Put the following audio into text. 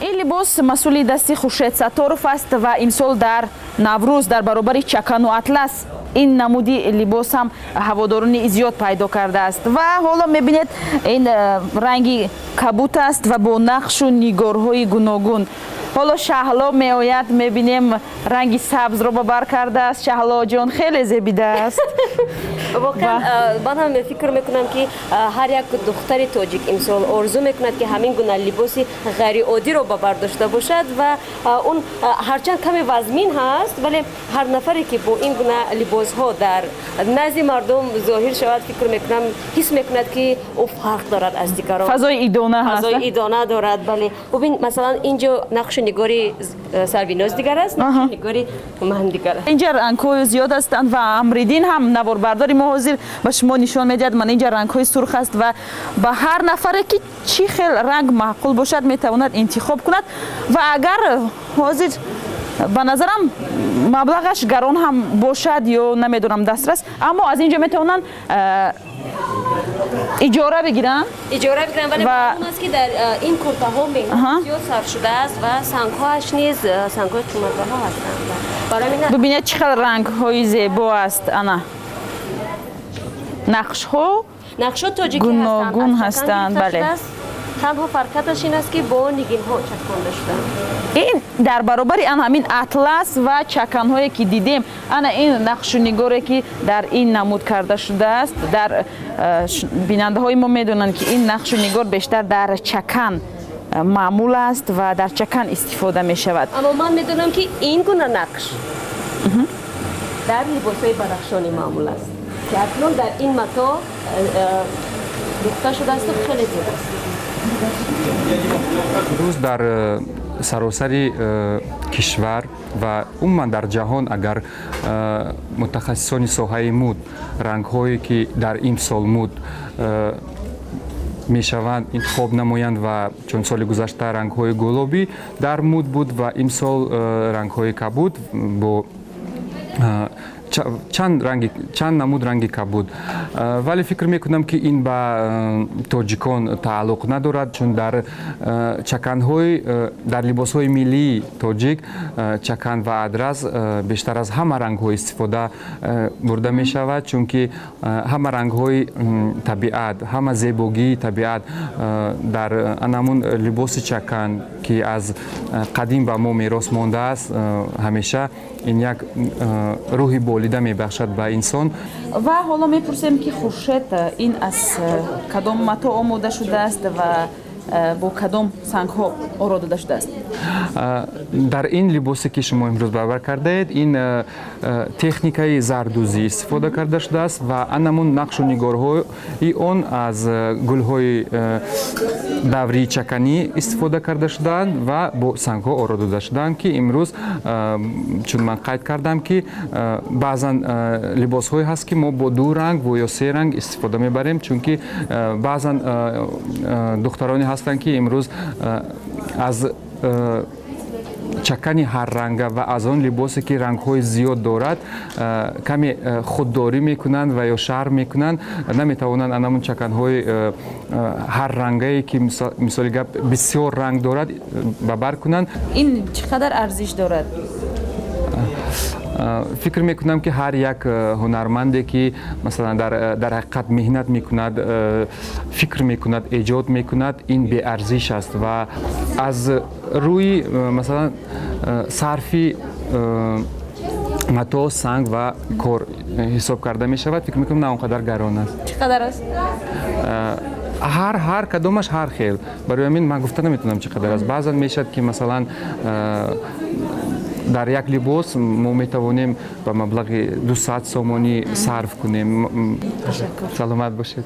ин либос масъули дасти Хуршед Сатторов аст ва имсол дар Наврӯз дар баробари чакану атлас ин намуди либос ҳам ҳаводорони зиёд пайдо кардааст ва ҳоло мебинед ин ранги кабут аст ва бо нақшу нигорҳои гуногун. ҳоло Шаҳло меояд, мебинем ранги сабзро ба бар кардааст. Шаҳлоҷон хеле зебидааст. воқеан ман ҳам фикр мекунам ки ҳар як духтари тоҷик имсол орзу мекунад ки ҳамин гуна либоси ғайриоддиро ба бар дошта бошад ва он ҳарчанд каме вазмин ҳаст, вале ҳар нафаре ки бо ин гуна либосҳо дар назди мардум зоҳир шавад, фикр мекунам ҳис мекунад ки ӯ фарқ дорад аз дигарон. Фазои идона ҳаст. фазои идона дорад. бале бубин масалан инҷо нақшу нигори Сарвиноз дигар аст, нақшу нигори ман дигар аст. инҷа рангҳои зиёд ҳастанд ва Амриддин ҳам наворбардори мо ҳозир ба шумо нишон медиҳад. Ман инҷа рангҳои сурх аст ва ба ҳар нафаре ки чӣ хел ранг маъқул бошад метавонад интихоб кунад ва агар ҳозир ба назарам маблағаш гарон ҳам бошад ё намедонам дастрас, аммо аз инҷо метавонанд иҷора бигиранд. вале маълум аст ки дар ин куртаҳо зиёд сарф шудааст ва сангҳоаш низ сангҳои қиматбаҳо ҳастанд. бибинед чӣ хел рангҳои зебо аст. ана нақшҳо гуногун ҳастанд. бале танҳо фарқияташ ин аст ки бо нигинҳо чаконда шуданд. ин дар баробари ҳамин атлас ва чаканҳое ки дидем, ана ин нақшу нигоре ки дар ин намуд карда шудааст. дар бинандаҳои мо медонанд ки ин нақшу нигор бештар дар чакан маъмул аст ва дар чакан истифода мешавад. аммо ман медонам ки ин гуна нақш дар либосҳои бадахшонӣ маъмул аст ки акнун дар ин мато духта шудаасту хеле зебост. рӯз дар саросари кишвар ва умуман дар ҷаҳон агар мутахассисони соҳаи муд рангҳое ки дар имсол муд мешаванд интихоб намоянд ва чун соли гузашта рангҳои гулобӣ дар муд буд ва имсол рангҳои кабуд бо чанд намуд ранги кабуд. вале фикр мекунам ки ин ба тоҷикон тааллуқ надорад, чун дар чаканҳои дар либосҳои миллии тоҷик чакан ва адраз бештар аз ҳама рангҳо истифода бурда мешавад, чунки ҳама рангҳои табиат, ҳама зебогии табиат дар анамун либоси чакан ки аз қадим ба мо мерос мондааст, ҳамеша ин як рӯҳи болида мебахшад ба инсон. ва ҳоло мепурсем ки Хуршед ин аз кадом мато омода шудааст ва бо кадом сангҳо оро дода шудааст? дар ин либосе ки шумо имрӯз бавар кардаед, ин техникаи зардӯзӣ истифода карда шудааст ва анамун нақшу нигорҳои он аз гулҳои даврии чаканӣ истифода карда шудаанд ва бо сангҳо оро дода шудаанд ки имрӯз чун ман қайд кардам ки баъзан либосҳое ҳаст ки мо бо ду ранг ё се ранг истифода мебарем, чунки баъзан духтароне ҳастанд ки имрӯз аз чакани ҳарранга ва аз он либосе ки рангҳои зиёд дорад каме худдорӣ мекунанд ва ё шарм мекунанд, наметавонанд анамун чаканҳои ҳаррангае ки мисоли гап бисёр ранг дорад ба бар кунанд. ин чӣ қадар арзиш дорад? фикр мекунам ки ҳар як ҳунарманде ки масалан дар ҳақиқат меҳнат мекунад, фикр мекунад, эҷод мекунад, ин беарзиш аст ва аз рӯи масалан сарфи мато, санг ва кор ҳисоб карда мешавад. фикр мекунам на он қадар гарон аст. чӣ қадар аст? ҳар кадомаш ҳар хел. барои ҳамин ман гуфта наметавонам чӣ қадар аст. баъзан мешавад ки масалан дар як либос мо метавонем ба маблағи 200 сомонӣ сарф кунем. саломат бошед.